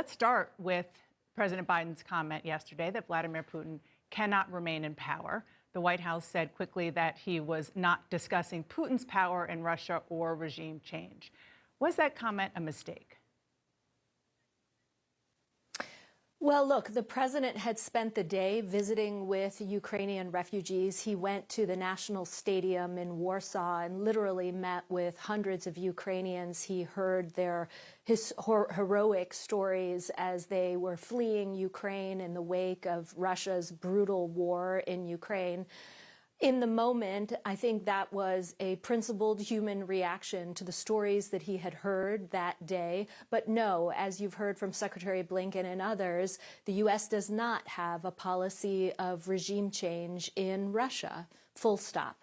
Let's start with President Biden's comment yesterday that Vladimir Putin cannot remain in power. The White House said quickly that he was not discussing Putin's power in Russia or regime change. Was that comment a mistake? Well, look, the president had spent the day visiting with Ukrainian refugees. He went to the National Stadium in Warsaw and literally met with hundreds of Ukrainians. He heard their heroic stories as they were fleeing Ukraine in the wake of Russia's brutal war in Ukraine. In the moment, I think that was a principled human reaction to the stories that he had heard that day. But no, as you've heard from Secretary Blinken and others, the U.S. does not have a policy of regime change in Russia. Full stop.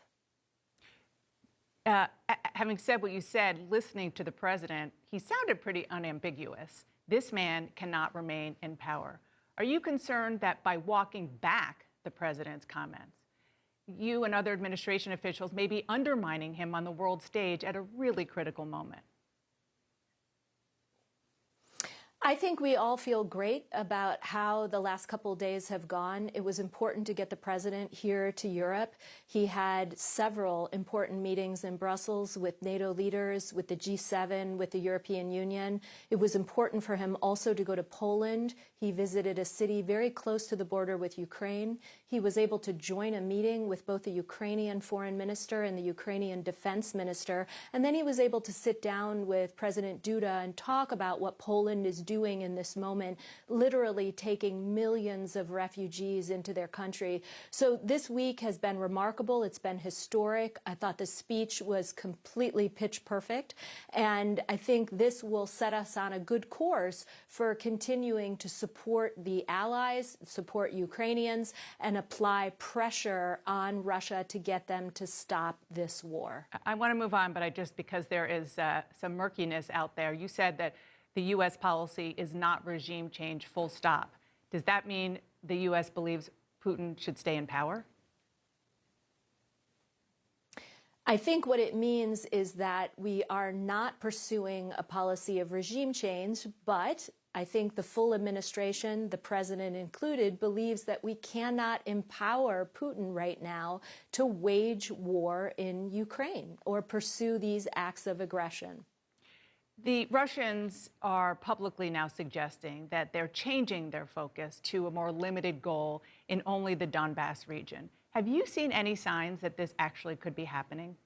Having said what you said, listening to the president, he sounded pretty unambiguous. This man cannot remain in power. Are you concerned that by walking back the president's comments, you and other administration officials may be undermining him on the world stage at a really critical moment? I think we all feel great about how the last couple of days have gone. It was important to get the president here to Europe. He had several important meetings in Brussels with NATO leaders, with the G7, with the European Union. It was important for him also to go to Poland. He visited a city very close to the border with Ukraine. He was able to join a meeting with both the Ukrainian foreign minister and the Ukrainian defense minister. And then he was able to sit down with President Duda and talk about what Poland is doing in this moment, literally taking millions of refugees into their country. So this week has been remarkable. It's been historic. I thought the speech was completely pitch perfect. And I think this will set us on a good course for continuing to support the allies, support Ukrainians, and apply pressure on Russia to get them to stop this war. I want to move on, but because there is some murkiness out there. You said that the U.S. policy is not regime change, full stop. Does that mean the U.S. believes Putin should stay in power? I think what it means is that we are not pursuing a policy of regime change, but I think the full administration, the president included, believes that we cannot empower Putin right now to wage war in Ukraine or pursue these acts of aggression. The Russians are publicly now suggesting that they're changing their focus to a more limited goal in only the Donbass region. Have you seen any signs that this actually could be happening?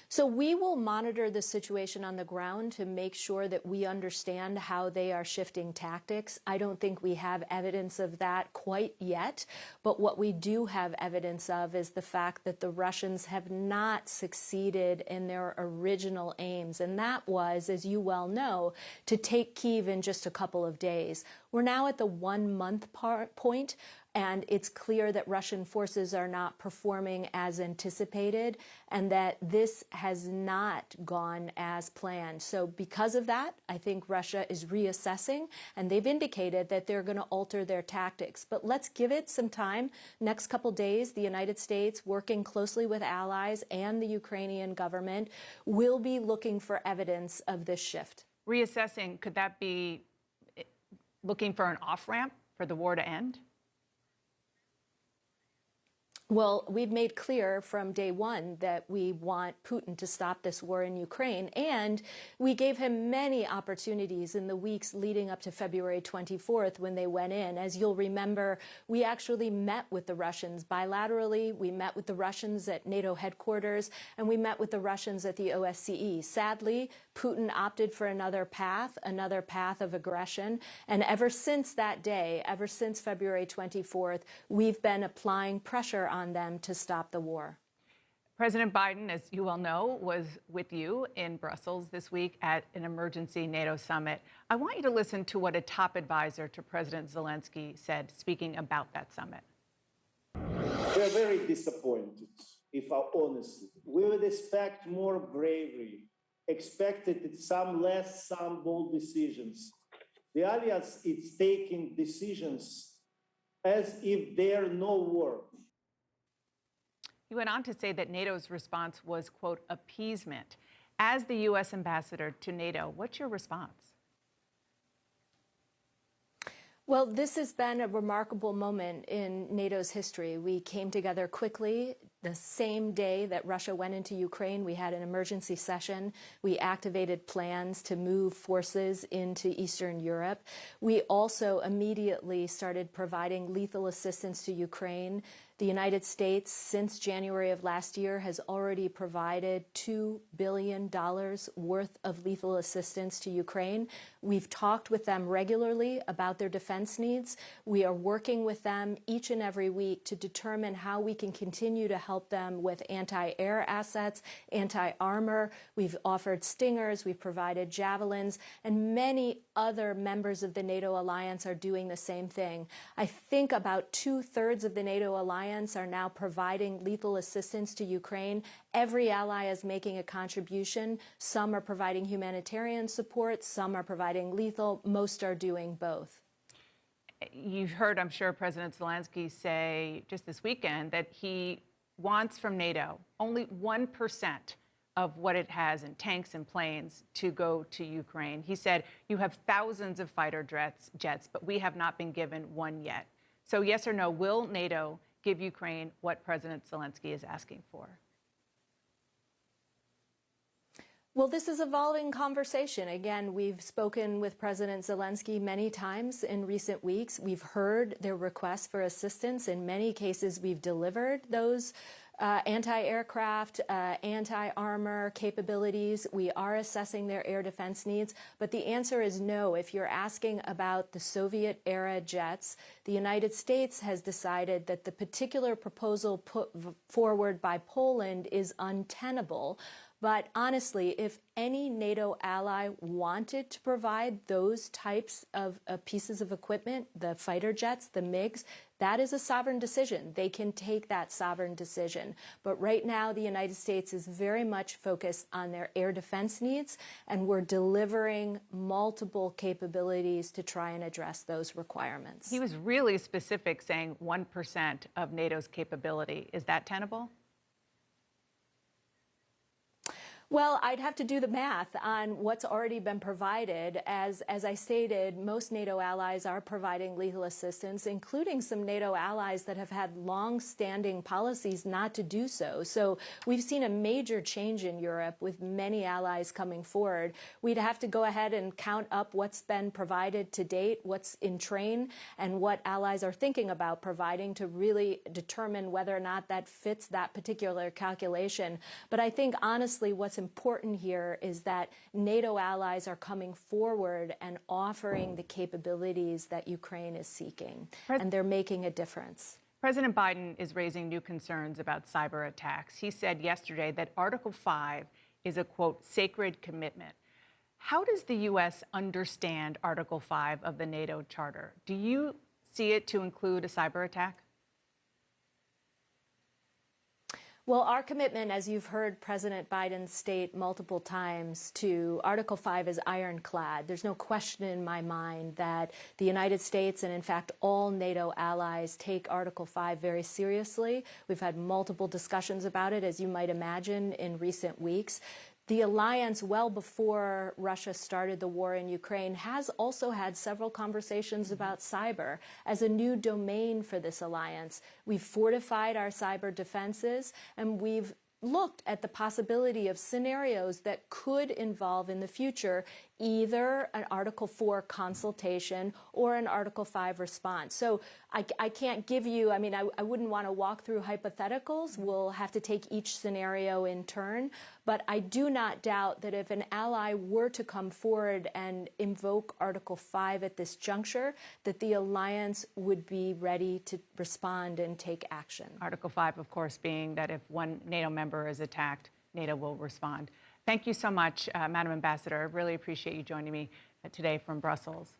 So we will monitor the situation on the ground to make sure that we understand how they are shifting tactics. I don't think we have evidence of that quite yet. But what we do have evidence of is the fact that the Russians have not succeeded in their original aims. And that was, as you well know, to take Kyiv in just a couple of days. We're now at the 1 month point. And it's clear that Russian forces are not performing as anticipated and that this has not gone as planned. So because of that, I think Russia is reassessing, and they've indicated that they're going to alter their tactics. But let's give it some time. Next couple days, the United States, working closely with allies and the Ukrainian government, will be looking for evidence of this shift. Reassessing, could that be looking for an off-ramp for the war to end? Well, we've made clear from day one that we want Putin to stop this war in Ukraine, and we gave him many opportunities in the weeks leading up to February 24th when they went in. As you'll remember, we actually met with the Russians bilaterally. We met with the Russians at NATO headquarters, and we met with the Russians at the OSCE. Sadly, Putin opted for another path of aggression. And ever since that day, ever since February 24th, we've been applying pressure on them to stop the war. President Biden, as you well know, was with you in Brussels this week at an emergency NATO summit. I want you to listen to what a top advisor to President Zelensky said, speaking about that summit. We're very disappointed, if I'm honest. We would expect more bravery, expected some bold decisions. The alliance is taking decisions as if there are no war. He went on to say that NATO's response was, quote, appeasement. As the U.S. ambassador to NATO, what's your response? Well, this has been a remarkable moment in NATO's history. We came together quickly. The same day that Russia went into Ukraine, we had an emergency session. We activated plans to move forces into Eastern Europe. We also immediately started providing lethal assistance to Ukraine. The United States, since January of last year, has already provided $2 billion worth of lethal assistance to Ukraine. We've talked with them regularly about their defense needs. We are working with them each and every week to determine how we can continue to help them with anti-air assets, anti-armor. We've offered Stingers, we've provided Javelins, and many other members of the NATO alliance are doing the same thing. I think about 2/3 of the NATO alliance are now providing lethal assistance to Ukraine. Every ally is making a contribution. Some are providing humanitarian support, some are providing lethal, most are doing both. You've heard, I'm sure, President Zelensky say just this weekend that he wants from NATO only 1% of what it has in tanks and planes to go to Ukraine. He said, you have thousands of fighter jets, but we have not been given one yet. So yes or no, will NATO give Ukraine what President Zelensky is asking for? Well, this is an evolving conversation. Again, we've spoken with President Zelensky many times in recent weeks. We've heard their requests for assistance. In many cases, we've delivered those anti-aircraft, anti-armor capabilities. We are assessing their air defense needs. But the answer is no. If you're asking about the Soviet-era jets, the United States has decided that the particular proposal put forward by Poland is untenable. But honestly, if any NATO ally wanted to provide those types of pieces of equipment, the fighter jets, the MiGs, that is a sovereign decision. They can take that sovereign decision. But right now, the United States is very much focused on their air defense needs, and we're delivering multiple capabilities to try and address those requirements. He was really specific, saying 1% of NATO's capability. Is that tenable? Well, I'd have to do the math on what's already been provided. As I stated, most NATO allies are providing lethal assistance, including some NATO allies that have had long-standing policies not to do so. So we've seen a major change in Europe with many allies coming forward. We'd have to go ahead and count up what's been provided to date, what's in train, and what allies are thinking about providing to really determine whether or not that fits that particular calculation. But I think, honestly, what's important here is that NATO allies are coming forward and offering the capabilities that Ukraine is seeking, and they're making a difference. President Biden is raising new concerns about cyber attacks. He said yesterday that Article 5 is a, quote, sacred commitment. How does the U.S. understand Article 5 of the NATO Charter? Do you see it to include a cyber attack? Well, our commitment, as you've heard President Biden state multiple times, to Article 5 is ironclad. There's no question in my mind that the United States and, in fact, all NATO allies take Article 5 very seriously. We've had multiple discussions about it, as you might imagine, in recent weeks. The alliance, well before Russia started the war in Ukraine, has also had several conversations about cyber as a new domain for this alliance. We've fortified our cyber defenses, and we've looked at the possibility of scenarios that could involve in the future either an Article 4 consultation or an Article 5 response. So I can't give you, I wouldn't want to walk through hypotheticals. We'll have to take each scenario in turn. But I do not doubt that if an ally were to come forward and invoke Article 5 at this juncture, that the alliance would be ready to respond and take action. Article 5, of course, being that if one NATO member is attacked, NATO will respond. Thank you so much, Madam Ambassador. I really appreciate you joining me today from Brussels.